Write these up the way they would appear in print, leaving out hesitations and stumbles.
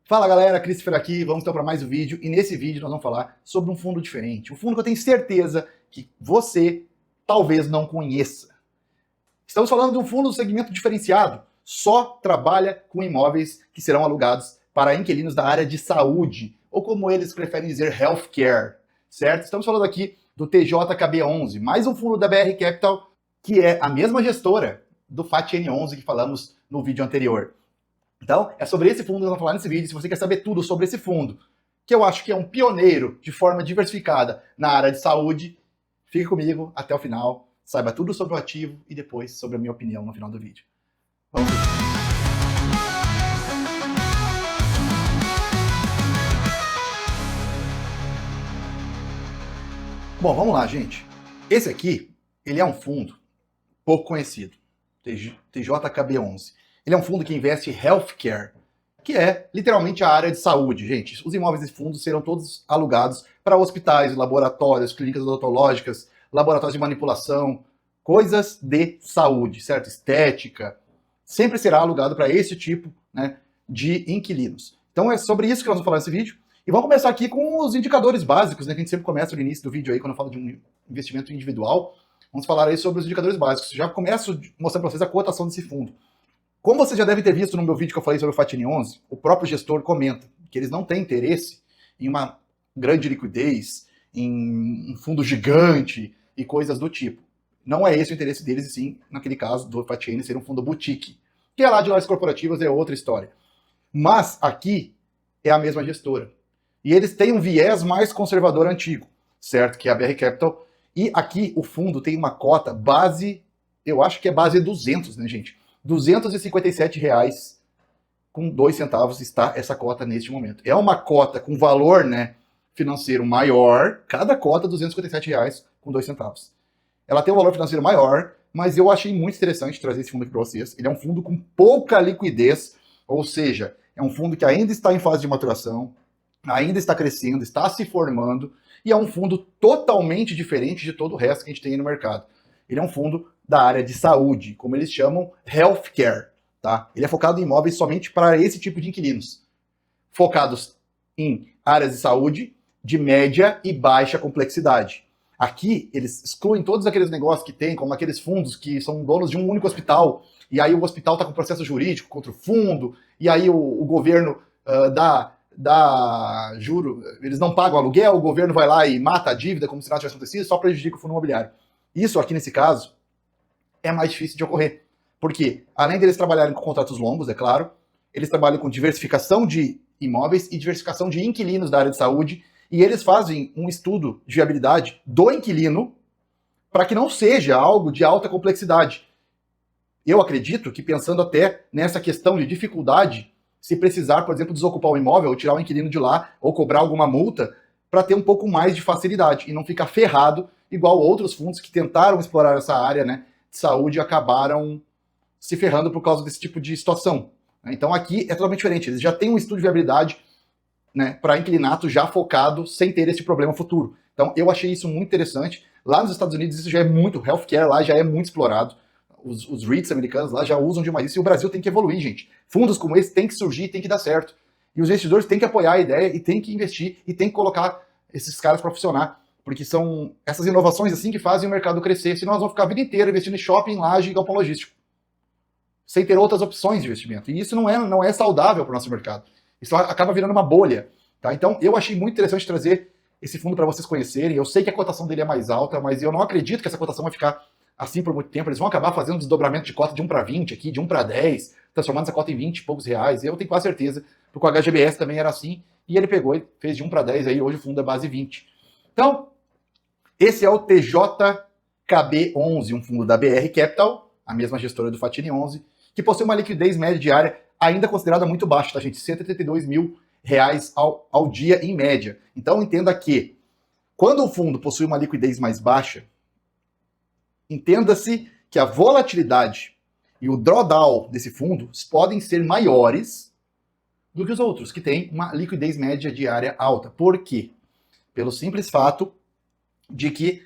Fala galera, Christopher aqui, vamos então para mais um vídeo e nesse vídeo nós vamos falar sobre um fundo diferente, um fundo que eu tenho certeza que você talvez não conheça. Estamos falando de um fundo do segmento diferenciado, só trabalha com imóveis que serão alugados para inquilinos da área de saúde, ou como eles preferem dizer, healthcare, certo? Estamos falando aqui do TJKB11, mais um fundo da BR Capital, que é a mesma gestora do FATN11 que falamos no vídeo anterior. Então, é sobre esse fundo que nós vamos falar nesse vídeo. Se você quer saber tudo sobre esse fundo, que eu acho que é um pioneiro de forma diversificada na área de saúde, fique comigo até o final, saiba tudo sobre o ativo e depois sobre a minha opinião no final do vídeo. Vamos ver. Bom, vamos lá, gente. Esse aqui, ele é um fundo pouco conhecido, TJKB11. Ele é um fundo que investe em healthcare, que é literalmente a área de saúde, gente. Os imóveis desse fundo serão todos alugados para hospitais, laboratórios, clínicas odontológicas, laboratórios de manipulação, coisas de saúde, certo? Estética. Sempre será alugado para esse tipo, né, de inquilinos. Então é sobre isso que nós vamos falar nesse vídeo. E vamos começar aqui com os indicadores básicos, né, que a gente sempre começa no início do vídeo aí, quando eu falo de um investimento individual. Vamos falar aí sobre os indicadores básicos. Já começo mostrando para vocês a cotação desse fundo. Como você já deve ter visto no meu vídeo que eu falei sobre o FATN11, o próprio gestor comenta que eles não têm interesse em uma grande liquidez, em um fundo gigante e coisas do tipo. Não é esse o interesse deles, e sim, naquele caso do FATN ser um fundo boutique, que é lá de lojas corporativas, é outra história. Mas aqui é a mesma gestora. E eles têm um viés mais conservador antigo, certo? Que é a BR Capital. E aqui o fundo tem uma cota base, eu acho que é base 200, né, gente? R$ 257,02 está essa cota neste momento. É uma cota com valor, né, financeiro maior, cada cota R$ 257,02. Ela tem um valor financeiro maior, mas eu achei muito interessante trazer esse fundo aqui para vocês. Ele é um fundo com pouca liquidez, ou seja, é um fundo que ainda está em fase de maturação, ainda está crescendo, está se formando, e é um fundo totalmente diferente de todo o resto que a gente tem no mercado. Ele é um fundo da área de saúde, como eles chamam, healthcare, tá? Ele é focado em imóveis somente para esse tipo de inquilinos, focados em áreas de saúde de média e baixa complexidade. Aqui, eles excluem todos aqueles negócios que tem, como aqueles fundos que são donos de um único hospital, e aí o hospital está com processo jurídico contra o fundo, e aí o governo juro, eles não pagam aluguel, o governo vai lá e mata a dívida como se nada tivesse acontecido, só prejudica o fundo imobiliário. Isso aqui, nesse caso, é mais difícil de ocorrer. Porque, além deles trabalharem com contratos longos, é claro, eles trabalham com diversificação de imóveis e diversificação de inquilinos da área de saúde, e eles fazem um estudo de viabilidade do inquilino para que não seja algo de alta complexidade. Eu acredito que, pensando até nessa questão de dificuldade, se precisar, por exemplo, desocupar o imóvel, ou tirar o inquilino de lá, ou cobrar alguma multa, para ter um pouco mais de facilidade e não ficar ferrado, igual outros fundos que tentaram explorar essa área, né, de saúde e acabaram se ferrando por causa desse tipo de situação. Então aqui é totalmente diferente, eles já têm um estudo de viabilidade, né, para inquilinato já focado, sem ter esse problema futuro. Então eu achei isso muito interessante. Lá nos Estados Unidos isso já é muito, healthcare lá já é muito explorado. Os REITs americanos lá já usam demais isso, e o Brasil tem que evoluir, gente. Fundos como esse tem que surgir, tem que dar certo. E os investidores têm que apoiar a ideia e têm que investir e têm que colocar esses caras para funcionar. Porque são essas inovações assim que fazem o mercado crescer. Senão nós vamos ficar a vida inteira investindo em shopping, laje e galpão logístico, sem ter outras opções de investimento. E isso não é saudável para o nosso mercado. Isso acaba virando uma bolha. Tá? Então eu achei muito interessante trazer esse fundo para vocês conhecerem. Eu sei que a cotação dele é mais alta, mas eu não acredito que essa cotação vai ficar assim por muito tempo. Eles vão acabar fazendo um desdobramento de cota de 1 para 20 aqui, de 1 para 10, transformando essa cota em 20 e poucos reais. Eu tenho quase certeza, porque o HGBS também era assim, e ele pegou e fez de 1 para 10, aí hoje o fundo é base 20. Então, esse é o TJKB11, um fundo da BR Capital, a mesma gestora do FATN11, que possui uma liquidez média diária ainda considerada muito baixa, tá, gente? R$ 132 mil ao dia em média. Então, entenda que, quando o fundo possui uma liquidez mais baixa, entenda-se que a volatilidade e o drawdown desse fundo podem ser maiores do que os outros, que têm uma liquidez média diária alta. Por quê? Pelo simples fato de que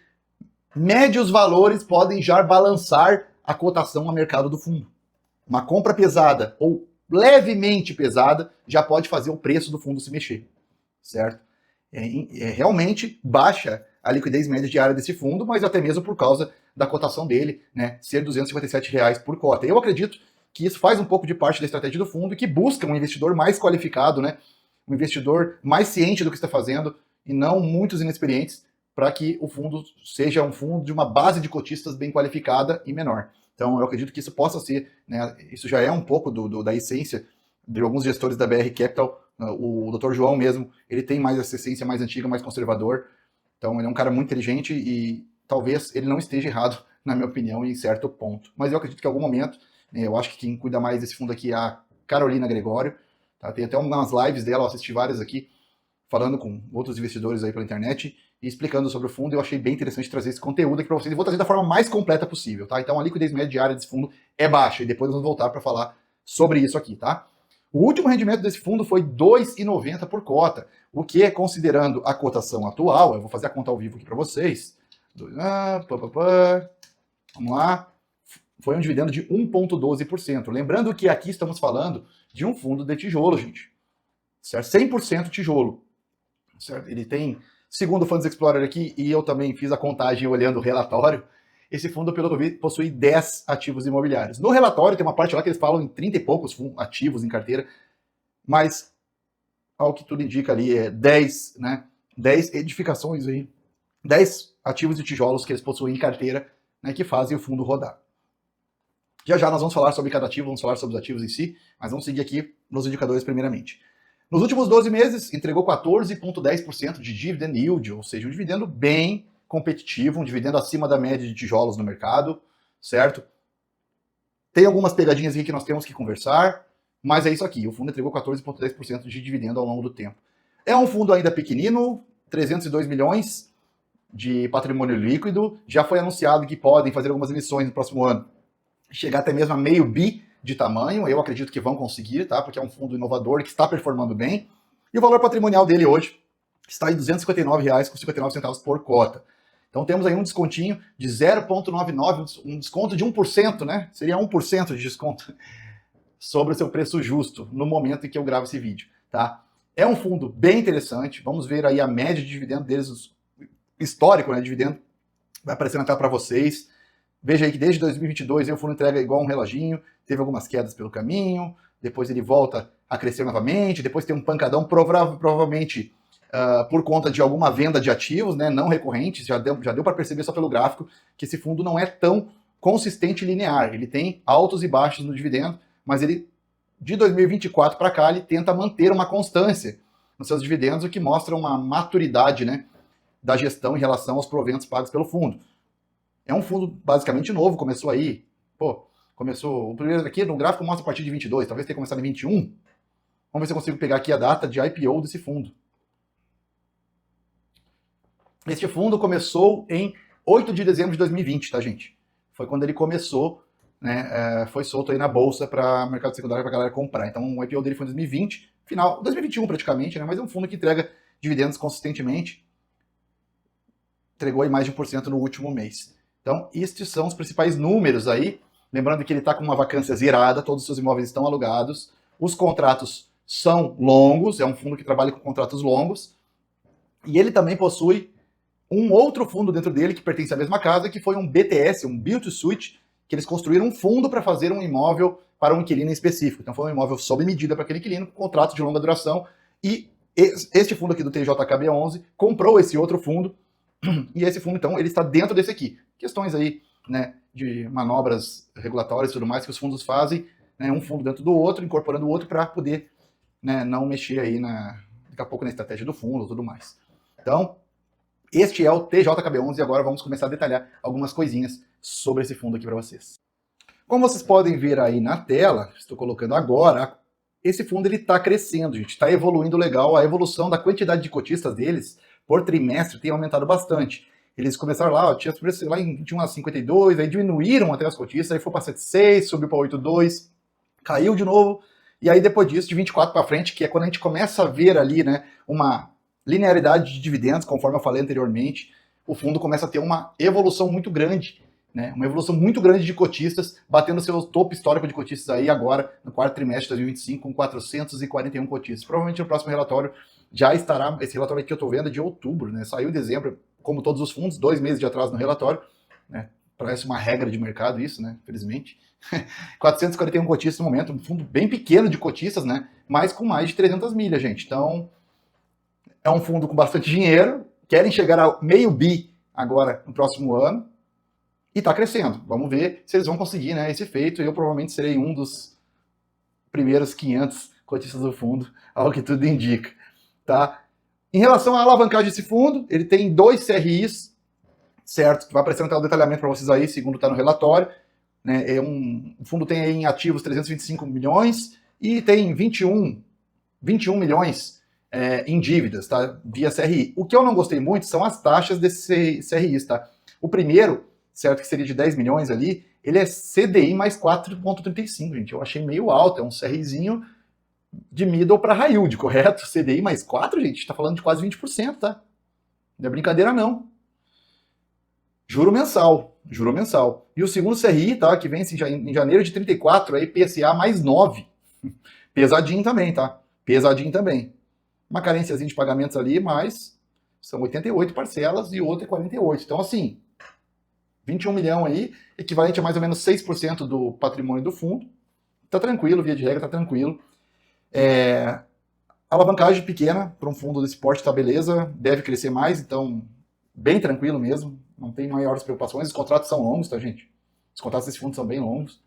médios valores podem já balançar a cotação a mercado do fundo. Uma compra pesada ou levemente pesada já pode fazer o preço do fundo se mexer, certo? Realmente baixa a liquidez média diária desse fundo, mas até mesmo por causa da cotação dele, né, ser R$ 257 por cota. Eu acredito que isso faz um pouco de parte da estratégia do fundo e que busca um investidor mais qualificado, né, um investidor mais ciente do que está fazendo e não muitos inexperientes, para que o fundo seja um fundo de uma base de cotistas bem qualificada e menor. Então eu acredito que isso possa ser, né, isso já é um pouco da essência de alguns gestores da BR Capital. O Dr. João mesmo, ele tem mais essa essência mais antiga, mais conservador. Então ele é um cara muito inteligente e talvez ele não esteja errado, na minha opinião, em certo ponto. Mas eu acredito que em algum momento, né, eu acho que quem cuida mais desse fundo aqui é a Carolina Gregório. Tá? Tem até umas lives dela, eu assisti várias aqui, falando com outros investidores aí pela internet e explicando sobre o fundo. Eu achei bem interessante trazer esse conteúdo aqui para vocês e vou trazer da forma mais completa possível, tá? Então a liquidez média diária desse fundo é baixa e depois nós vamos voltar para falar sobre isso aqui, tá? O último rendimento desse fundo foi R$ 2,90 por cota, o que é, considerando a cotação atual, eu vou fazer a conta ao vivo aqui para vocês. Vamos lá. Foi um dividendo de 1,12%. Lembrando que aqui estamos falando de um fundo de tijolo, gente. Certo? 100% tijolo. Certo? Ele tem, segundo o Funds Explorer aqui, e eu também fiz a contagem olhando o relatório, esse fundo, pelo que eu vi, possui 10 ativos imobiliários. No relatório tem uma parte lá que eles falam em 30 e poucos ativos em carteira, mas ao que tudo indica ali é 10, né? 10 edificações aí, 10 ativos de tijolos que eles possuem em carteira, né, que fazem o fundo rodar. Já já nós vamos falar sobre cada ativo, vamos falar sobre os ativos em si, mas vamos seguir aqui nos indicadores primeiramente. Nos últimos 12 meses, entregou 14,10% de dividend yield, ou seja, um dividendo bem competitivo, um dividendo acima da média de tijolos no mercado, certo? Tem algumas pegadinhas aqui que nós temos que conversar, mas é isso aqui, o fundo entregou 14,10% de dividendo ao longo do tempo. É um fundo ainda pequenino, 302 milhões de patrimônio líquido, já foi anunciado que podem fazer algumas emissões no próximo ano, chegar até mesmo a meio bi de tamanho, eu acredito que vão conseguir, tá? Porque é um fundo inovador que está performando bem, e o valor patrimonial dele hoje está em R$ 259,59 por cota. Então temos aí um descontinho de 0,99, um desconto de 1%, né? Seria 1% de desconto sobre o seu preço justo no momento em que eu gravo esse vídeo, tá? É um fundo bem interessante, vamos ver aí a média de dividendo deles, histórico, né, dividendo, vai aparecer na tela para vocês. Veja aí que desde 2022 o fundo entrega igual um reloginho, teve algumas quedas pelo caminho, depois ele volta a crescer novamente, depois tem um pancadão, provavelmente por conta de alguma venda de ativos, né, não recorrentes. Já deu para perceber só pelo gráfico que esse fundo não é tão consistente e linear. Ele tem altos e baixos no dividendo, mas ele, de 2024 para cá, ele tenta manter uma constância nos seus dividendos, o que mostra uma maturidade, né, da gestão em relação aos proventos pagos pelo fundo. É um fundo basicamente novo, começou aí, o primeiro aqui no gráfico mostra a partir de 22, talvez tenha começado em 21. Vamos ver se eu consigo pegar aqui a data de IPO desse fundo. Este fundo começou em 8 de dezembro de 2020, tá, gente? Foi quando ele começou, né, foi solto aí na bolsa para mercado secundário para a galera comprar. Então o IPO dele foi em 2020, final 2021 praticamente, né, mas é um fundo que entrega dividendos consistentemente. Entregou aí mais de 1% no último mês. Então, estes são os principais números aí. Lembrando que ele está com uma vacância zerada, todos os seus imóveis estão alugados, os contratos são longos, é um fundo que trabalha com contratos longos, e ele também possui um outro fundo dentro dele que pertence à mesma casa, que foi um BTS, um Build to Suit, que eles construíram um fundo para fazer um imóvel para um inquilino em específico. Então foi um imóvel sob medida para aquele inquilino, com contrato de longa duração, e este fundo aqui do TJKB11 comprou esse outro fundo, e esse fundo, então, ele está dentro desse aqui. Questões aí, né, de manobras regulatórias e tudo mais que os fundos fazem, né, um fundo dentro do outro, incorporando o outro para poder, né, não mexer aí daqui a pouco na estratégia do fundo e tudo mais. Então, este é o TJKB11 e agora vamos começar a detalhar algumas coisinhas sobre esse fundo aqui para vocês. Como vocês podem ver aí na tela, estou colocando agora, esse fundo ele está crescendo, gente, está evoluindo legal, a evolução da quantidade de cotistas deles por trimestre tem aumentado bastante. Eles começaram lá, tinha preço lá em 21 a 52, aí diminuíram até as cotistas, aí foi para 76, subiu para 82, caiu de novo, e aí depois disso, de 24 para frente, que é quando a gente começa a ver ali, né, uma linearidade de dividendos, conforme eu falei anteriormente, o fundo começa a ter uma evolução muito grande né? Uma evolução muito grande de cotistas, batendo seu topo histórico de cotistas aí agora, no quarto trimestre de 2025, com 441 cotistas. Provavelmente no próximo relatório já estará, esse relatório aqui que eu estou vendo é de outubro, né? Saiu em dezembro, como todos os fundos, 2 meses de atraso no relatório, né? Parece uma regra de mercado isso, né? Infelizmente. 441 cotistas no momento, um fundo bem pequeno de cotistas, né? Mas com mais de 300 milhas, gente. Então, é um fundo com bastante dinheiro, querem chegar a meio bi agora no próximo ano, e está crescendo. Vamos ver se eles vão conseguir, né, esse feito. Eu provavelmente serei um dos primeiros 500 cotistas do fundo, ao que tudo indica. Tá? Em relação à alavancagem desse fundo, ele tem 2 CRIs, certo? Vai aparecer um detalhamento para vocês aí, segundo está no relatório. Né? O fundo tem aí em ativos 325 milhões e tem 21 milhões em dívidas, tá? Via CRI. O que eu não gostei muito são as taxas desses CRIs, tá? O primeiro, certo, que seria de 10 milhões ali, ele é CDI mais 4,35, gente. Eu achei meio alto, é um CRIzinho de middle para high yield, correto? CDI mais 4, gente, tá falando de quase 20%, tá? Não é brincadeira, não. Juro mensal. E o segundo CRI, tá, que vence em janeiro de 34, é IPCA mais 9. Pesadinho também, tá? Pesadinho também. Uma carênciazinha de pagamentos ali, mas são 88 parcelas e outra é 48. Então, assim, 21 milhões aí, equivalente a mais ou menos 6% do patrimônio do fundo. Tá tranquilo, via de regra, tá tranquilo. Alavancagem pequena para um fundo desse porte, tá beleza. Deve crescer mais, então, bem tranquilo mesmo. Não tem maiores preocupações. Os contratos são longos, tá, gente? Os contratos desse fundo são bem longos.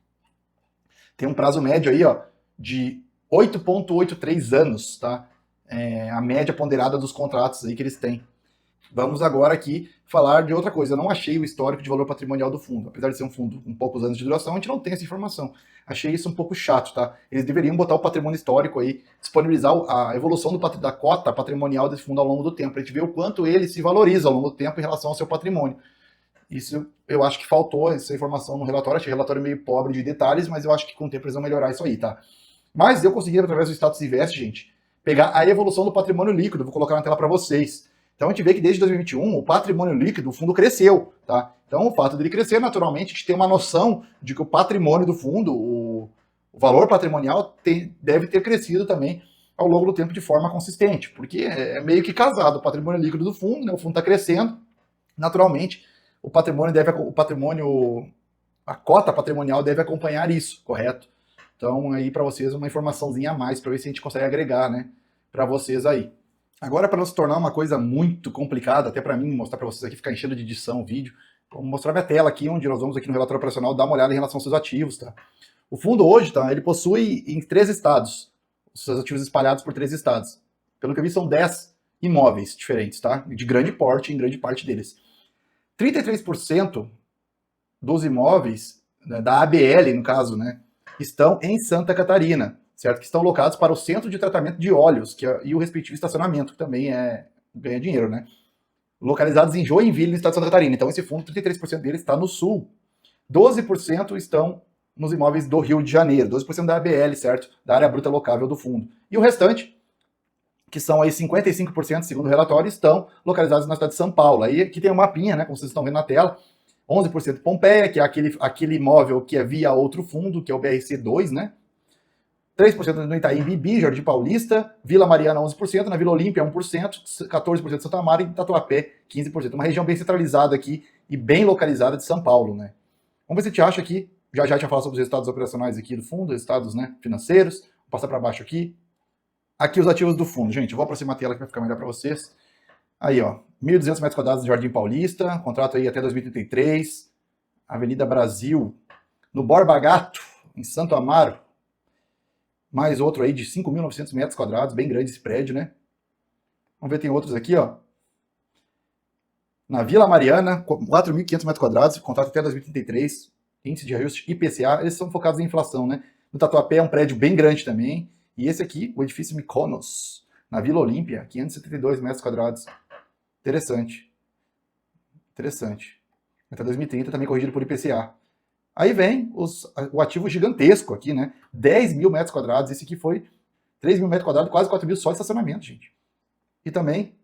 Tem um prazo médio aí, ó, de 8,83 anos, tá? A média ponderada dos contratos aí que eles têm. Vamos agora aqui falar de outra coisa. Eu não achei o histórico de valor patrimonial do fundo. Apesar de ser um fundo com poucos anos de duração, a gente não tem essa informação. Achei isso um pouco chato, tá? Eles deveriam botar o patrimônio histórico aí, disponibilizar a evolução da cota patrimonial desse fundo ao longo do tempo, pra gente ver o quanto ele se valoriza ao longo do tempo em relação ao seu patrimônio. Isso eu acho que faltou essa informação no relatório. Achei o relatório meio pobre de detalhes, mas eu acho que com o tempo eles vão melhorar isso aí, tá? Mas eu consegui, através do Status Invest, gente, pegar a evolução do patrimônio líquido. Vou colocar na tela para vocês. Então a gente vê que desde 2021 o patrimônio líquido do fundo cresceu, tá? Então o fato dele crescer, naturalmente, a gente tem uma noção de que o patrimônio do fundo, o valor patrimonial deve ter crescido também ao longo do tempo de forma consistente, porque é meio que casado o patrimônio líquido do fundo, né? O fundo está crescendo, naturalmente a cota patrimonial deve acompanhar isso, correto? Então aí para vocês uma informaçãozinha a mais para ver se a gente consegue agregar, né, para vocês aí. Agora, para não se tornar uma coisa muito complicada, até para mim mostrar para vocês aqui, ficar enchendo de edição o vídeo, vou mostrar minha tela aqui, onde nós vamos aqui no relatório operacional dar uma olhada em relação aos seus ativos, tá? O fundo hoje, tá, ele possui em 3 estados, os seus ativos espalhados por 3 estados. Pelo que eu vi, são 10 imóveis diferentes, tá? De grande porte, em grande parte deles. 33% dos imóveis, né, da ABL, no caso, né, estão em Santa Catarina, certo? Que estão locados para o centro de tratamento de óleos e o respectivo estacionamento, que também ganha dinheiro, né? Localizados em Joinville, no estado de Santa Catarina. Então, esse fundo, 33% dele está no sul. 12% estão nos imóveis do Rio de Janeiro. 12% da ABL, certo? Da área bruta locável do fundo. E o restante, que são aí 55%, segundo o relatório, estão localizados na cidade de São Paulo. Aí aqui tem um mapinha, né, como vocês estão vendo na tela. 11% Pompeia, que é aquele imóvel que é via outro fundo, que é o BRC2, né? 3% no Itaim Bibi, Jardim Paulista, Vila Mariana 11%, na Vila Olímpia 1%, 14% Santa Amaro e Tatuapé 15%. Uma região bem centralizada aqui e bem localizada de São Paulo, né? Vamos ver se a gente acha aqui, já tinha falado sobre os resultados operacionais aqui do fundo, resultados, né, financeiros. Vou passar para baixo aqui. Aqui os ativos do fundo, gente. Eu vou aproximar a tela que vai ficar melhor para vocês. Aí, ó, 1.200 metros quadrados no Jardim Paulista, contrato aí até 2033. Avenida Brasil, no Borba Gato, em Santo Amaro. Mais outro aí de 5.900 metros quadrados, bem grande esse prédio, né? Vamos ver, tem outros aqui, ó. Na Vila Mariana, 4.500 metros quadrados, contrato até 2033, índice de ajuste IPCA, eles são focados em inflação, né? No Tatuapé é um prédio bem grande também. E esse aqui, o edifício Mykonos, na Vila Olímpia, 572 metros quadrados. Interessante. Interessante. Até 2030 também corrigido por IPCA. Aí vem o ativo gigantesco aqui, né? 10 mil metros quadrados. Esse aqui foi 3 mil metros quadrados, quase 4 mil só de estacionamento, gente. E também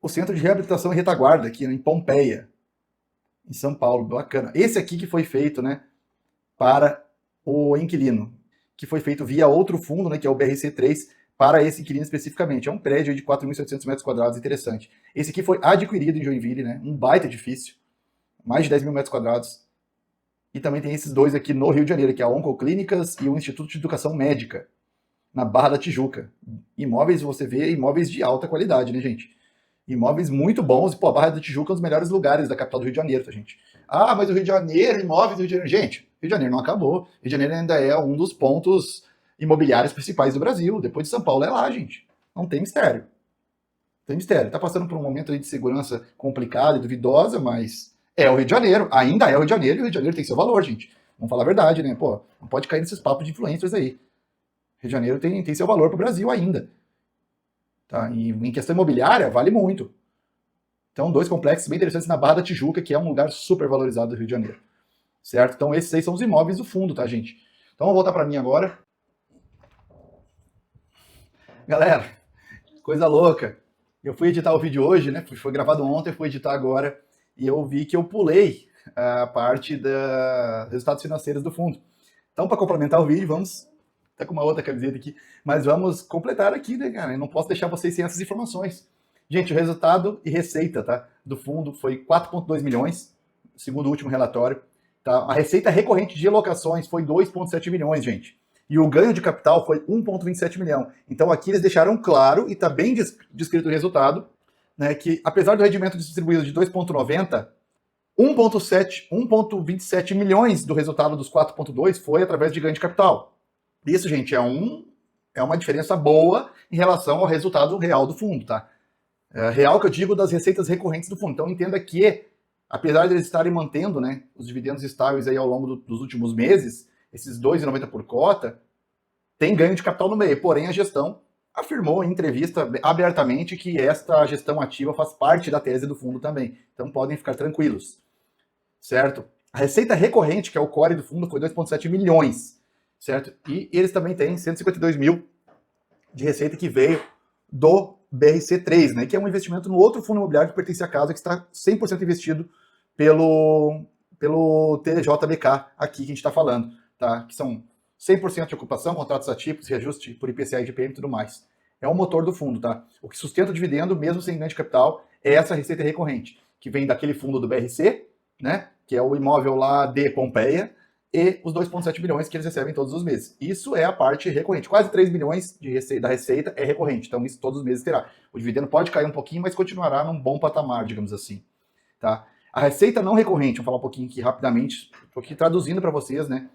o Centro de Reabilitação e Retaguarda aqui, né, em Pompeia. Em São Paulo, bacana. Esse aqui que foi feito, né, para o inquilino, que foi feito via outro fundo, né, que é o BRC3, para esse inquilino especificamente. É um prédio de 4.700 metros quadrados, interessante. Esse aqui foi adquirido em Joinville, né, um baita edifício, mais de 10 mil metros quadrados. E também tem esses dois aqui no Rio de Janeiro, que é a Oncoclínicas e o Instituto de Educação Médica, na Barra da Tijuca. Imóveis, você vê, imóveis de alta qualidade, né, gente? Imóveis muito bons. E, pô, a Barra da Tijuca é um dos melhores lugares da capital do Rio de Janeiro, tá, gente? Ah, mas o Rio de Janeiro, imóveis do Rio de Janeiro. Gente, Rio de Janeiro não acabou. Rio de Janeiro ainda é um dos pontos imobiliários principais do Brasil. Depois de São Paulo é lá, gente. Não tem mistério. Não tem mistério. Tá passando por um momento aí de segurança complicada e duvidosa, mas é o Rio de Janeiro. Ainda é o Rio de Janeiro e o Rio de Janeiro tem seu valor, gente. Vamos falar a verdade, né? Pô, não pode cair nesses papos de influencers aí. Rio de Janeiro tem seu valor pro Brasil ainda. Tá? E em questão imobiliária, vale muito. Então, dois complexos bem interessantes na Barra da Tijuca, que é um lugar super valorizado do Rio de Janeiro. Certo? Então, esses aí são os imóveis do fundo, tá, gente? Então, vou voltar para mim agora. Galera, coisa louca. Eu fui editar o vídeo hoje, né? Foi gravado ontem, fui editar agora. E eu vi que eu pulei a parte dos resultados financeiros do fundo. Então, para complementar o vídeo, vamos... Tá com uma outra camiseta aqui. Mas vamos completar aqui, né, cara? Eu não posso deixar vocês sem essas informações. Gente, o resultado e receita, tá, do fundo foi 4,2 milhões, segundo o último relatório. Tá? A receita recorrente de locações foi 2,7 milhões, gente. E o ganho de capital foi 1,27 milhão. Então aqui eles deixaram claro, e está bem descrito o resultado, né, que apesar do rendimento distribuído de 2,90, 1,27 milhões do resultado dos 4,2 foi através de ganho de capital. Isso, gente, é uma diferença boa em relação ao resultado real do fundo, tá? Real que eu digo das receitas recorrentes do fundo. Então entenda que, apesar de eles estarem mantendo, né, os dividendos estáveis aí ao longo dos últimos meses, esses 2,90 por cota, tem ganho de capital no meio. Porém, a gestão afirmou em entrevista abertamente que esta gestão ativa faz parte da tese do fundo também. Então podem ficar tranquilos. Certo? A receita recorrente, que é o core do fundo, foi 2,7 milhões. Certo? E eles também têm 152 mil de receita que veio do BRC3, né, que é um investimento no outro fundo imobiliário que pertence à casa, que está 100% investido pelo TJBK aqui que a gente está falando, tá? Que são 100% de ocupação, contratos atípicos, reajuste por IPCA, IGPM e tudo mais. É o motor do fundo, tá? O que sustenta o dividendo, mesmo sem ganho de capital, é essa receita recorrente, que vem daquele fundo do BRC, né, que é o imóvel lá de Pompeia, e os 2,7 bilhões que eles recebem todos os meses. Isso é a parte recorrente. Quase 3 bilhões da receita é recorrente, então isso todos os meses terá. O dividendo pode cair um pouquinho, mas continuará num bom patamar, digamos assim. Tá? A receita não recorrente, vou falar um pouquinho aqui rapidamente, estou aqui traduzindo para vocês, né,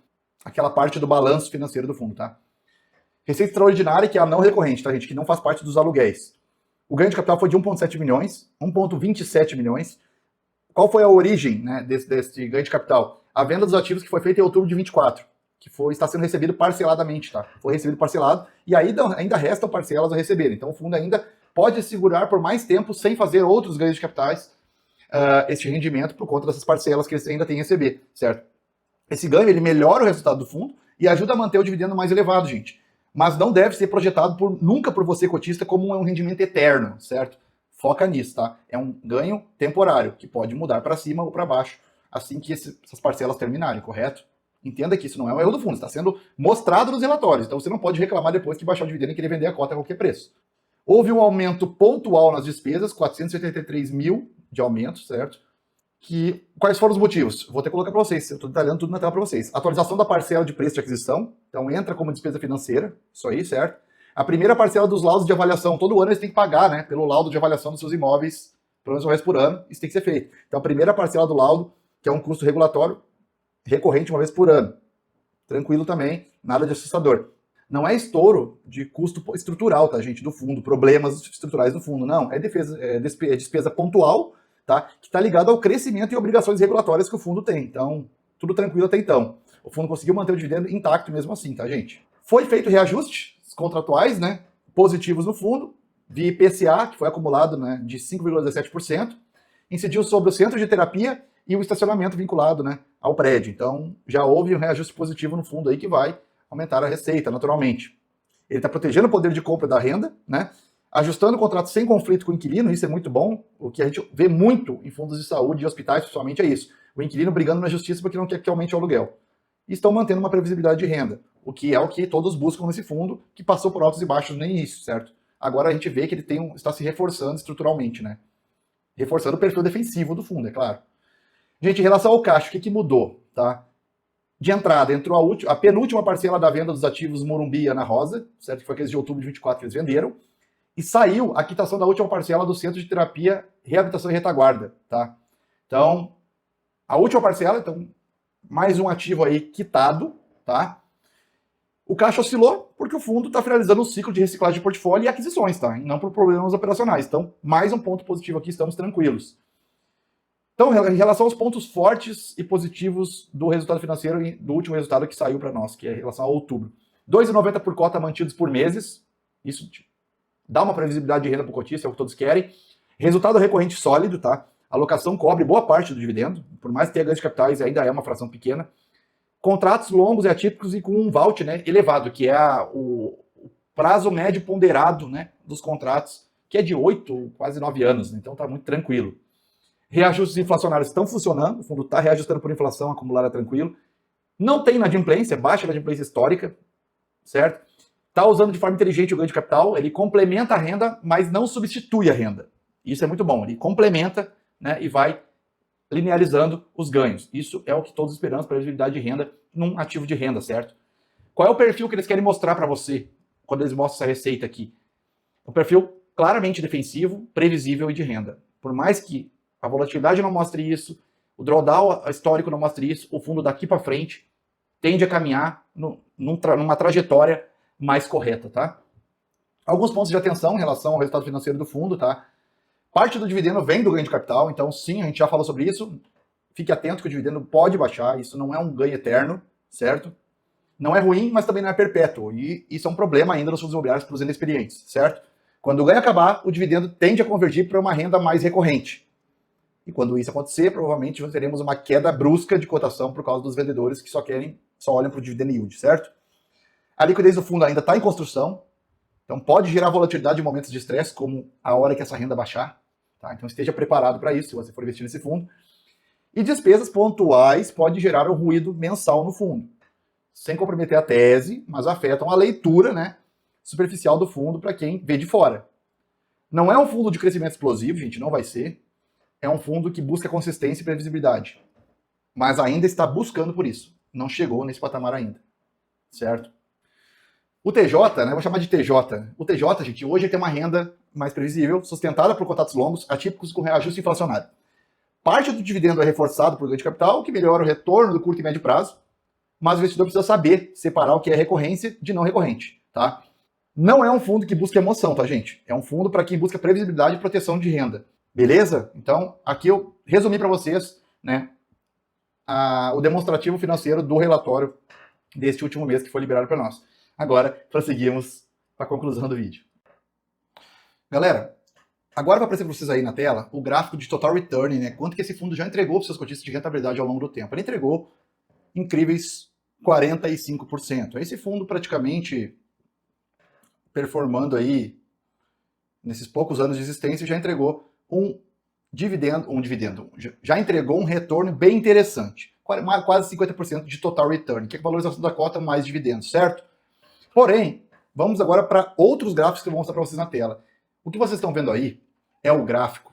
aquela parte do balanço financeiro do fundo. Tá? Receita extraordinária, que é a não recorrente, tá, gente, que não faz parte dos aluguéis. O ganho de capital foi de 1,7 milhões, 1,27 milhões. Qual foi a origem, né, desse ganho de capital? A venda dos ativos que foi feita em outubro de 24, que está sendo recebido parceladamente, tá? Foi recebido parcelado, e aí ainda restam parcelas a receber. Então o fundo ainda pode segurar por mais tempo sem fazer outros ganhos de capitais, este rendimento por conta dessas parcelas que eles ainda têm a receber, certo? Esse ganho, ele melhora o resultado do fundo e ajuda a manter o dividendo mais elevado, gente. Mas não deve ser projetado nunca por você, cotista, como um rendimento eterno, certo? Foca nisso, tá? É um ganho temporário, que pode mudar para cima ou para baixo, assim que essas parcelas terminarem, correto? Entenda que isso não é um erro do fundo, está sendo mostrado nos relatórios, então você não pode reclamar depois que baixar o dividendo e querer vender a cota a qualquer preço. Houve um aumento pontual nas despesas, 483 mil de aumento, certo? Quais foram os motivos? Vou ter que colocar para vocês, eu estou detalhando tudo na tela para vocês. Atualização da parcela de preço de aquisição, então entra como despesa financeira, isso aí, certo? A primeira parcela dos laudos de avaliação, todo ano eles têm que pagar, né, pelo laudo de avaliação dos seus imóveis, pelo menos uma vez por ano, isso tem que ser feito. Então a primeira parcela do laudo, que é um custo regulatório recorrente uma vez por ano. Tranquilo também, nada de assustador. Não é estouro de custo estrutural, tá, gente, do fundo, problemas estruturais do fundo, não. É despesa pontual, tá, que está ligado ao crescimento e obrigações regulatórias que o fundo tem. Então, tudo tranquilo até então. O fundo conseguiu manter o dividendo intacto mesmo assim, tá, gente? Foi feito reajustes contratuais, né, positivos no fundo, de IPCA, que foi acumulado, né, de 5,17%, incidiu sobre o centro de terapia e o estacionamento vinculado, né, ao prédio. Então, já houve um reajuste positivo no fundo aí que vai aumentar a receita, naturalmente. Ele está protegendo o poder de compra da renda, né, ajustando o contrato sem conflito com o inquilino, isso é muito bom. O que a gente vê muito em fundos de saúde e hospitais, principalmente, é isso. O inquilino brigando na justiça porque não quer que aumente o aluguel. E estão mantendo uma previsibilidade de renda, o que é o que todos buscam nesse fundo, que passou por altos e baixos no início, certo? Agora a gente vê que ele está se reforçando estruturalmente, né? Reforçando o perfil defensivo do fundo, é claro. Gente, em relação ao caixa, o que mudou, tá? De entrada, entrou a penúltima parcela da venda dos ativos Morumbi e Ana Rosa, certo? Que foi aqueles de outubro de 24 que eles venderam. E saiu a quitação da última parcela do Centro de Terapia, Reabilitação e Retaguarda, tá? Então, a última parcela, então, mais um ativo aí quitado, tá? O caixa oscilou porque o fundo está finalizando o ciclo de reciclagem de portfólio e aquisições, tá? E não por problemas operacionais. Então, mais um ponto positivo aqui, estamos tranquilos. Então, em relação aos pontos fortes e positivos do resultado financeiro e do último resultado que saiu para nós, que é em relação a outubro. 2,90 por cota mantidos por meses. Isso dá uma previsibilidade de renda para o cotista, é o que todos querem. Resultado recorrente sólido, tá? A alocação cobre boa parte do dividendo, por mais que tenha ganhos de capitais, ainda é uma fração pequena. Contratos longos e atípicos e com um vault, né, elevado, que é o prazo médio ponderado, né, dos contratos, que é de 8, quase 9 anos, né, então está muito tranquilo. Reajustes inflacionários estão funcionando, o fundo está reajustando por inflação acumulada tranquilo. Não tem inadimplência, baixa inadimplência histórica, certo? Está usando de forma inteligente o ganho de capital, ele complementa a renda, mas não substitui a renda. Isso é muito bom, ele complementa, né, e vai linearizando os ganhos. Isso é o que todos esperamos para a previsibilidade de renda num ativo de renda, certo? Qual é o perfil que eles querem mostrar para você quando eles mostram essa receita aqui? Um perfil claramente defensivo, previsível e de renda. Por mais que a volatilidade não mostre isso, o drawdown histórico não mostre isso, o fundo daqui para frente tende a caminhar numa trajetória mais correta, tá? Alguns pontos de atenção em relação ao resultado financeiro do fundo, tá? Parte do dividendo vem do ganho de capital, então sim, a gente já falou sobre isso. Fique atento que o dividendo pode baixar, isso não é um ganho eterno, certo? Não é ruim, mas também não é perpétuo, e isso é um problema ainda nos fundos imobiliários para os inexperientes, certo? Quando o ganho acabar, o dividendo tende a convergir para uma renda mais recorrente. E quando isso acontecer, provavelmente teremos uma queda brusca de cotação por causa dos vendedores que só olham para o dividend yield, certo? A liquidez do fundo ainda está em construção, então pode gerar volatilidade em momentos de estresse, como a hora que essa renda baixar. Tá? Então esteja preparado para isso, se você for investir nesse fundo. E despesas pontuais podem gerar um ruído mensal no fundo, sem comprometer a tese, mas afetam a leitura, né, superficial do fundo para quem vê de fora. Não é um fundo de crescimento explosivo, gente, não vai ser. É um fundo que busca consistência e previsibilidade, mas ainda está buscando por isso. Não chegou nesse patamar ainda, certo? O TJ, né, vou chamar de TJ. O TJ, gente, hoje tem uma renda mais previsível, sustentada por contratos longos, atípicos com reajuste inflacionário. Parte do dividendo é reforçado por ganho de capital, o que melhora o retorno do curto e médio prazo, mas o investidor precisa saber separar o que é recorrência de não recorrente, tá? Não é um fundo que busca emoção, tá, gente? É um fundo para quem busca previsibilidade e proteção de renda. Beleza? Então, aqui eu resumi para vocês, né, o demonstrativo financeiro do relatório deste último mês que foi liberado para nós. Agora, prosseguimos para a conclusão do vídeo. Galera, agora vai aparecer para vocês aí na tela o gráfico de total return, né? Quanto que esse fundo já entregou para os seus cotistas de rentabilidade ao longo do tempo. Ele entregou incríveis 45%. Esse fundo praticamente performando aí, nesses poucos anos de existência, já entregou já entregou um retorno bem interessante. Quase 50% de total return, que é a valorização da cota mais dividendos, certo? Porém, vamos agora para outros gráficos que eu vou mostrar para vocês na tela. O que vocês estão vendo aí é o gráfico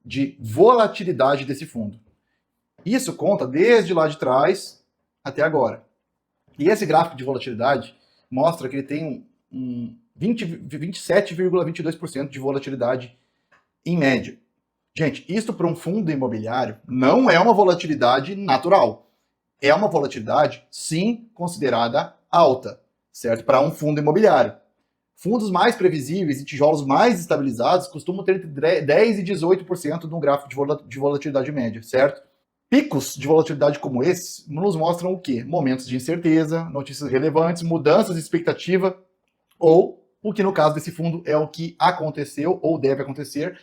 de volatilidade desse fundo. Isso conta desde lá de trás até agora. E esse gráfico de volatilidade mostra que ele tem 27,22% de volatilidade em média. Gente, isso para um fundo imobiliário não é uma volatilidade natural. É uma volatilidade, sim, considerada alta, certo? Para um fundo imobiliário. Fundos mais previsíveis e tijolos mais estabilizados costumam ter entre 10% e 18% no gráfico de volatilidade média, certo? Picos de volatilidade como esse nos mostram o quê? Momentos de incerteza, notícias relevantes, mudanças de expectativa, ou o que no caso desse fundo é o que aconteceu ou deve acontecer,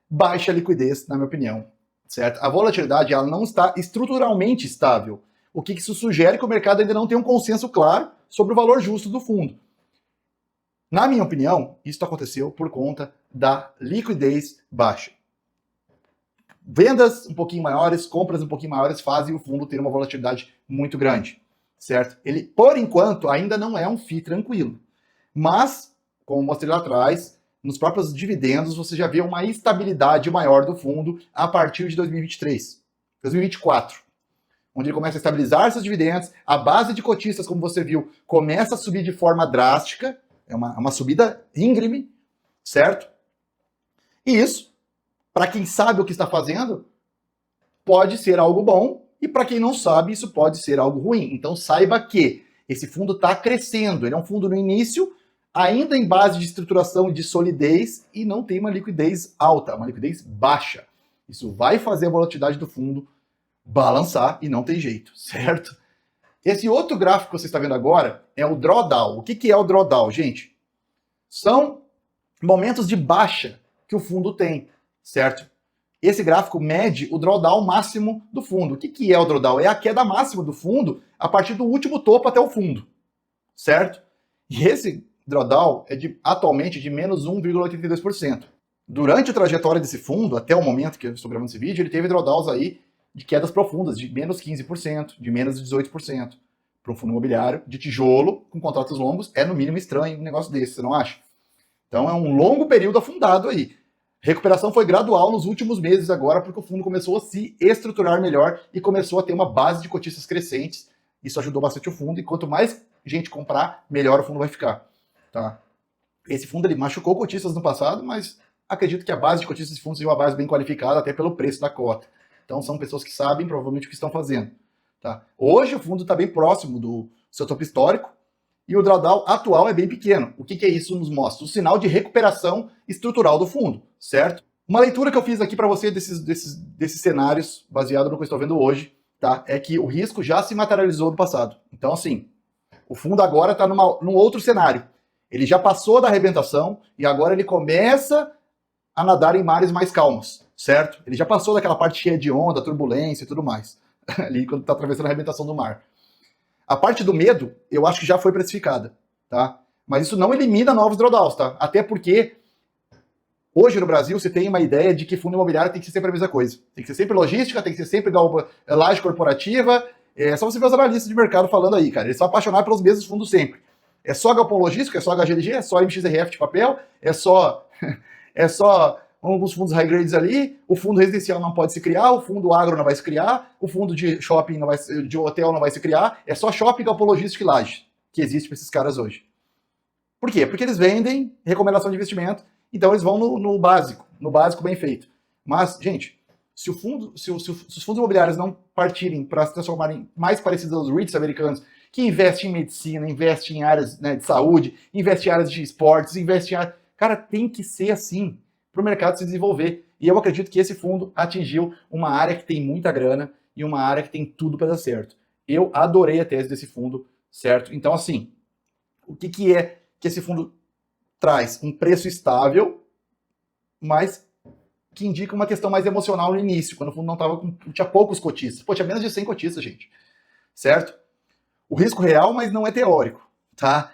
baixa liquidez, na minha opinião, certo? A volatilidade ela não está estruturalmente estável, o que isso sugere que o mercado ainda não tem um consenso claro sobre o valor justo do fundo. Na minha opinião, isso aconteceu por conta da liquidez baixa. vendas um pouquinho maiores, compras um pouquinho maiores fazem o fundo ter uma volatilidade muito grande, certo? Ele, por enquanto, ainda não é um FII tranquilo. Mas, como mostrei lá atrás, nos próprios dividendos você já vê uma estabilidade maior do fundo a partir de 2023, 2024, onde ele começa a estabilizar seus dividendos, a base de cotistas, como você viu, começa a subir de forma drástica, é uma subida íngreme, certo? E isso, para quem sabe o que está fazendo, pode ser algo bom, e para quem não sabe, isso pode ser algo ruim. Então saiba que esse fundo está crescendo, ele é um fundo no início, ainda em base de estruturação e de solidez, e não tem uma liquidez alta, uma liquidez baixa. Isso vai fazer a volatilidade do fundo balançar e não tem jeito, certo? Esse outro gráfico que você está vendo agora é o drawdown. O que é o drawdown, gente? São momentos de baixa que o fundo tem, certo? Esse gráfico mede o drawdown máximo do fundo. O que é o drawdown? É a queda máxima do fundo a partir do último topo até o fundo, certo? E esse drawdown é atualmente de menos 1,82%. Durante a trajetória desse fundo, até o momento que eu estou gravando esse vídeo, ele teve drawdowns aí de quedas profundas, de menos 15%, de menos 18%. Para um fundo imobiliário de tijolo, com contratos longos, é no mínimo estranho um negócio desse, você não acha? Então é um longo período afundado aí. Recuperação foi gradual nos últimos meses agora, porque o fundo começou a se estruturar melhor e começou a ter uma base de cotistas crescentes. Isso ajudou bastante o fundo, e quanto mais gente comprar, melhor o fundo vai ficar. Tá? Esse fundo ele machucou cotistas no passado, mas acredito que a base de cotistas desse fundo seja uma base bem qualificada, até pelo preço da cota. Então são pessoas que sabem provavelmente o que estão fazendo. Tá? Hoje o fundo está bem próximo do seu topo histórico, e o drawdown atual é bem pequeno. O que é isso nos mostra? O sinal de recuperação estrutural do fundo, certo? Uma leitura que eu fiz aqui para você desses cenários, baseado no que eu estou vendo hoje, tá? É que o risco já se materializou no passado. Então, assim, o fundo agora está num outro cenário. Ele já passou da arrebentação e agora ele começa a nadar em mares mais calmos, certo? Ele já passou daquela parte cheia de onda, turbulência e tudo mais, ali quando está atravessando a arrebentação do mar. A parte do medo, eu acho que já foi precificada, tá? Mas isso não elimina novos drawdowns, tá? Até porque hoje no Brasil você tem uma ideia de que fundo imobiliário tem que ser sempre a mesma coisa. Tem que ser sempre logística, tem que ser sempre laje corporativa. É só você ver os analistas de mercado falando aí, cara. Eles são apaixonados pelos mesmos fundos sempre. É só galpão logístico, é só HGLG, é só MXRF de papel, é só alguns fundos high grades ali, o fundo residencial não pode se criar, o fundo agro não vai se criar, o fundo de shopping não vai, de hotel não vai se criar, é só shopping, galpão logístico e laje que existe para esses caras hoje. Por quê? Porque eles vendem recomendação de investimento, então eles vão no básico bem feito. Mas, gente, se os fundos imobiliários não partirem para se transformarem mais parecidos aos REITs americanos, que investem em medicina, investem em áreas, né, de saúde, investem em áreas de esportes, investem em áreas... Cara, tem que ser assim para o mercado se desenvolver. E eu acredito que esse fundo atingiu uma área que tem muita grana e uma área que tem tudo para dar certo. Eu adorei a tese desse fundo, certo? Então, assim, o que é que esse fundo traz? Um preço estável, mas que indica uma questão mais emocional no início, quando o fundo tinha poucos cotistas. Pô, tinha menos de 100 cotistas, gente. Certo? O risco real, mas não é teórico, tá?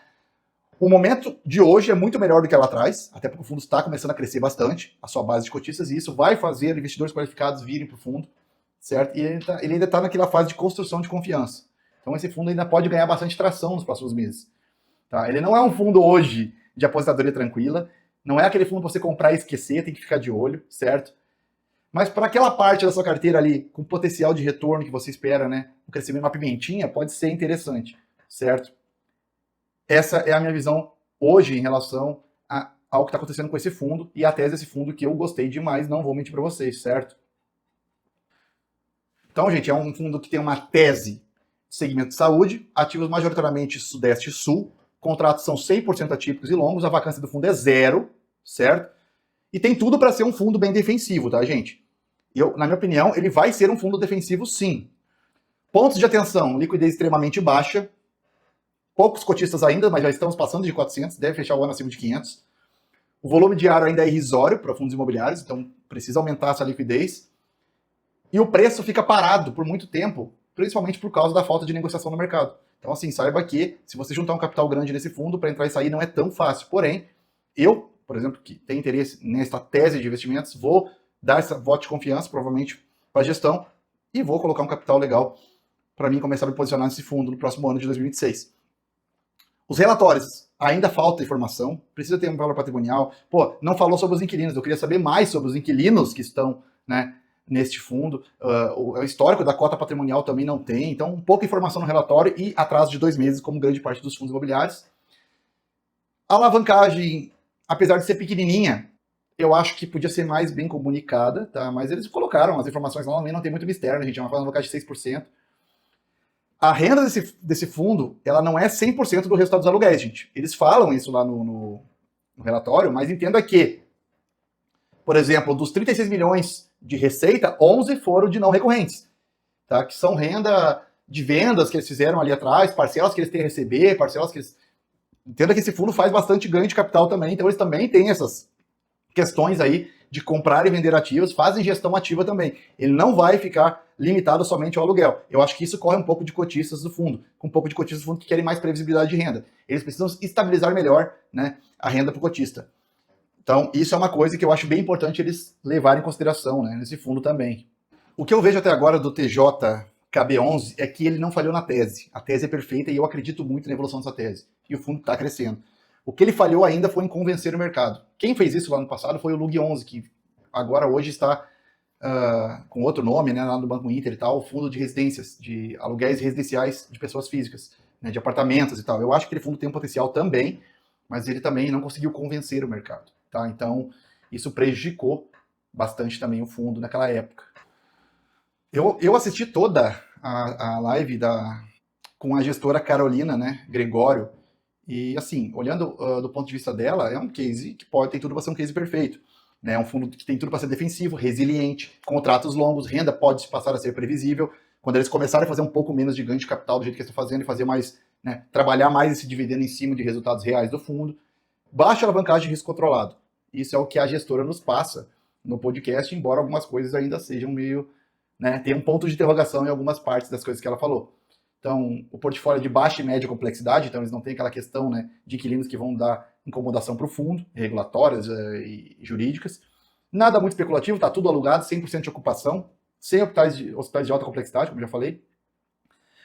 O momento de hoje é muito melhor do que lá atrás, até porque o fundo está começando a crescer bastante, a sua base de cotistas, e isso vai fazer investidores qualificados virem para o fundo, certo? E ele ainda está naquela fase de construção de confiança. Então esse fundo ainda pode ganhar bastante tração nos próximos meses. Tá? Ele não é um fundo hoje de aposentadoria tranquila, não é aquele fundo para você comprar e esquecer, tem que ficar de olho, certo? Mas para aquela parte da sua carteira ali, com potencial de retorno que você espera, né? Um crescimento, uma pimentinha, pode ser interessante, certo? Essa é a minha visão hoje em relação ao que está acontecendo com esse fundo e a tese desse fundo que eu gostei demais, não vou mentir para vocês, certo? Então, gente, é um fundo que tem uma tese de segmento de saúde, ativos majoritariamente Sudeste e Sul, contratos são 100% atípicos e longos, a vacância do fundo é zero, certo? E tem tudo para ser um fundo bem defensivo, tá, gente? Na minha opinião, ele vai ser um fundo defensivo, sim. Pontos de atenção, liquidez extremamente baixa, poucos cotistas ainda, mas já estamos passando de 400, deve fechar o ano acima de 500. O volume diário ainda é irrisório para fundos imobiliários, então precisa aumentar essa liquidez. E o preço fica parado por muito tempo, principalmente por causa da falta de negociação no mercado. Então, assim, saiba que se você juntar um capital grande nesse fundo, para entrar e sair não é tão fácil. Porém, eu, por exemplo, que tenho interesse nesta tese de investimentos, vou dar essa voto de confiança, provavelmente, para a gestão, e vou colocar um capital legal para mim começar a me posicionar nesse fundo no próximo ano de 2026. Os relatórios, ainda falta informação, precisa ter um valor patrimonial. Pô, não falou sobre os inquilinos, eu queria saber mais sobre os inquilinos que estão, né, neste fundo. O histórico da cota patrimonial também não tem, então pouca informação no relatório e atraso de 2 meses, como grande parte dos fundos imobiliários. A alavancagem, apesar de ser pequenininha, eu acho que podia ser mais bem comunicada, tá? Mas eles colocaram as informações lá, não tem muito mistério, né, gente? É uma alavancagem de 6%. A renda desse fundo, ela não é 100% do resultado dos aluguéis, gente. Eles falam isso lá no relatório, mas entenda que, por exemplo, dos 36 milhões de receita, 11 foram de não recorrentes, tá? Que são renda de vendas que eles fizeram ali atrás, parcelas que eles têm a receber, parcelas que eles... Entenda que esse fundo faz bastante ganho de capital também, então eles também têm essas questões aí de comprar e vender ativos, fazem gestão ativa também. Ele não vai ficar limitado somente ao aluguel. Eu acho que isso corre um pouco de cotistas do fundo, com um pouco de cotistas do fundo que querem mais previsibilidade de renda. Eles precisam estabilizar melhor, né, a renda para o cotista. Então, isso é uma coisa que eu acho bem importante eles levarem em consideração, né, nesse fundo também. O que eu vejo até agora do TJ KB11 é que ele não falhou na tese. A tese é perfeita e eu acredito muito na evolução dessa tese. E o fundo está crescendo. O que ele falhou ainda foi em convencer o mercado. Quem fez isso lá no passado foi o Lug11, que agora hoje está com outro nome, né, lá no Banco Inter e tal, o fundo de residências, de aluguéis residenciais de pessoas físicas, né, de apartamentos e tal. Eu acho que aquele fundo tem um potencial também, mas ele também não conseguiu convencer o mercado. Tá? Então, isso prejudicou bastante também o fundo naquela época. Eu assisti toda a live com a gestora Carolina, né, Gregório, e assim, olhando do ponto de vista dela, é um case que tem tudo para ser um case perfeito. É um fundo que tem tudo para ser defensivo, resiliente, contratos longos, renda pode passar a ser previsível. Quando eles começarem a fazer um pouco menos de ganho de capital do jeito que eles estão fazendo e fazer mais, né, trabalhar mais esse dividendo em cima de resultados reais do fundo. Baixa alavancagem de risco controlado. Isso é o que a gestora nos passa no podcast, embora algumas coisas ainda sejam meio... né, tem um ponto de interrogação em algumas partes das coisas que ela falou. Então, o portfólio é de baixa e média complexidade, então eles não têm aquela questão, né, de inquilinos que vão dar incomodação para o fundo, regulatórias e jurídicas. Nada muito especulativo, está tudo alugado, 100% de ocupação, sem hospitais de alta complexidade, como já falei.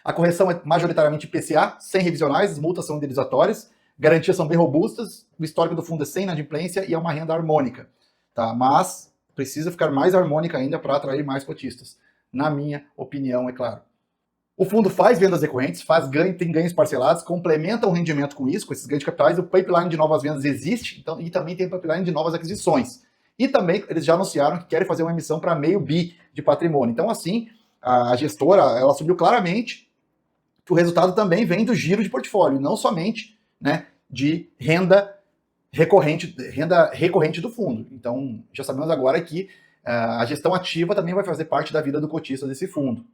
A correção é majoritariamente IPCA, sem revisionais, as multas são indenizatórias, garantias são bem robustas, o histórico do fundo é sem inadimplência e é uma renda harmônica. Tá? Mas precisa ficar mais harmônica ainda para atrair mais cotistas. Na minha opinião, é claro. O fundo faz vendas recorrentes, tem ganhos parcelados, complementa o rendimento com isso, com esses ganhos de capitais. O pipeline de novas vendas existe, então, e também tem o pipeline de novas aquisições. E também eles já anunciaram que querem fazer uma emissão para meio bi de patrimônio. Então, assim, a gestora ela assumiu claramente que o resultado também vem do giro de portfólio, não somente, né, de renda recorrente do fundo. Então, já sabemos agora que a gestão ativa também vai fazer parte da vida do cotista desse fundo.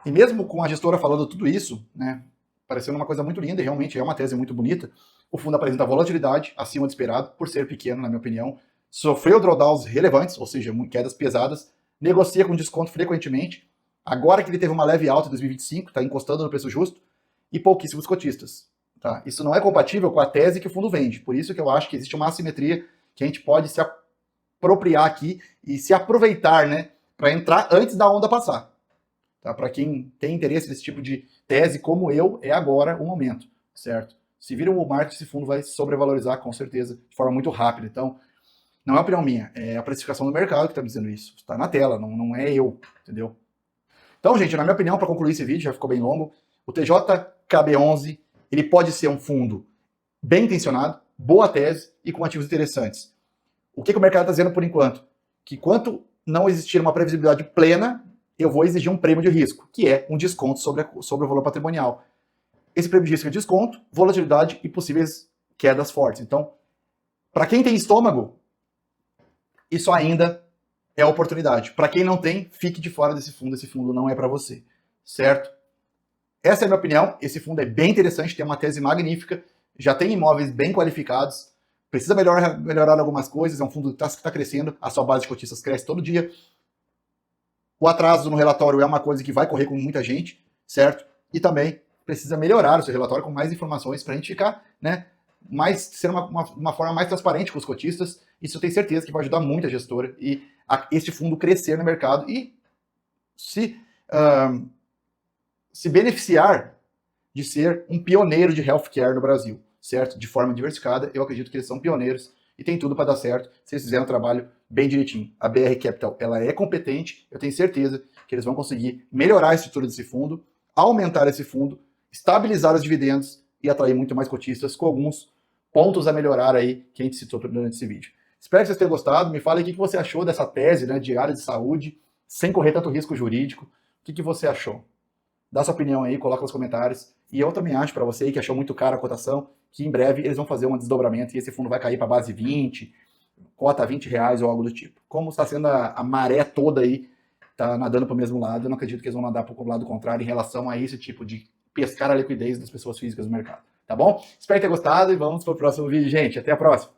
E mesmo com a gestora falando tudo isso, né, parecendo uma coisa muito linda, e realmente é uma tese muito bonita, o fundo apresenta volatilidade acima do esperado, por ser pequeno, na minha opinião, sofreu drawdowns relevantes, ou seja, quedas pesadas, negocia com desconto frequentemente, agora que ele teve uma leve alta em 2025, está encostando no preço justo, e pouquíssimos cotistas. Tá? Isso não é compatível com a tese que o fundo vende, por isso que eu acho que existe uma assimetria que a gente pode se apropriar aqui e se aproveitar, né, para entrar antes da onda passar. Tá? Para quem tem interesse nesse tipo de tese, como eu, é agora o momento, certo? Se vira um market, esse fundo vai se sobrevalorizar com certeza, de forma muito rápida. Então, não é a opinião minha, é a precificação do mercado que está me dizendo isso. Está na tela, não é eu, entendeu? Então, gente, na minha opinião, para concluir esse vídeo, já ficou bem longo, o TJKB11, ele pode ser um fundo bem intencionado, boa tese e com ativos interessantes. O que o mercado está dizendo por enquanto? Que enquanto não existir uma previsibilidade plena, eu vou exigir um prêmio de risco, que é um desconto sobre o valor patrimonial. Esse prêmio de risco é desconto, volatilidade e possíveis quedas fortes. Então, para quem tem estômago, isso ainda é oportunidade. Para quem não tem, fique de fora desse fundo. Esse fundo não é para você, certo? Essa é a minha opinião. Esse fundo é bem interessante, tem uma tese magnífica, já tem imóveis bem qualificados, precisa melhorar algumas coisas, é um fundo que está crescendo, a sua base de cotistas cresce todo dia. O atraso no relatório é uma coisa que vai correr com muita gente, certo? E também precisa melhorar o seu relatório com mais informações para a gente ficar, né, ser uma forma mais transparente com os cotistas. Isso eu tenho certeza que vai ajudar muito a gestora e este fundo crescer no mercado e se beneficiar de ser um pioneiro de healthcare no Brasil, certo? De forma diversificada, eu acredito que eles são pioneiros e tem tudo para dar certo se eles fizerem um trabalho bem direitinho. A BR Capital, ela é competente, eu tenho certeza que eles vão conseguir melhorar a estrutura desse fundo, aumentar esse fundo, estabilizar os dividendos e atrair muito mais cotistas com alguns pontos a melhorar aí que a gente citou durante esse vídeo. Espero que vocês tenham gostado. Me fale o que você achou dessa tese, né, de área de saúde, sem correr tanto risco jurídico. O que você achou? Dá sua opinião aí, coloca nos comentários. E eu também acho, para você aí que achou muito cara a cotação, que em breve eles vão fazer um desdobramento e esse fundo vai cair para base 20, cota R$20 ou algo do tipo. Como está sendo a maré toda aí, tá nadando para o mesmo lado, eu não acredito que eles vão nadar para o lado contrário em relação a esse tipo de pescar a liquidez das pessoas físicas no mercado. Tá bom? Espero ter gostado e vamos para o próximo vídeo, gente. Até a próxima!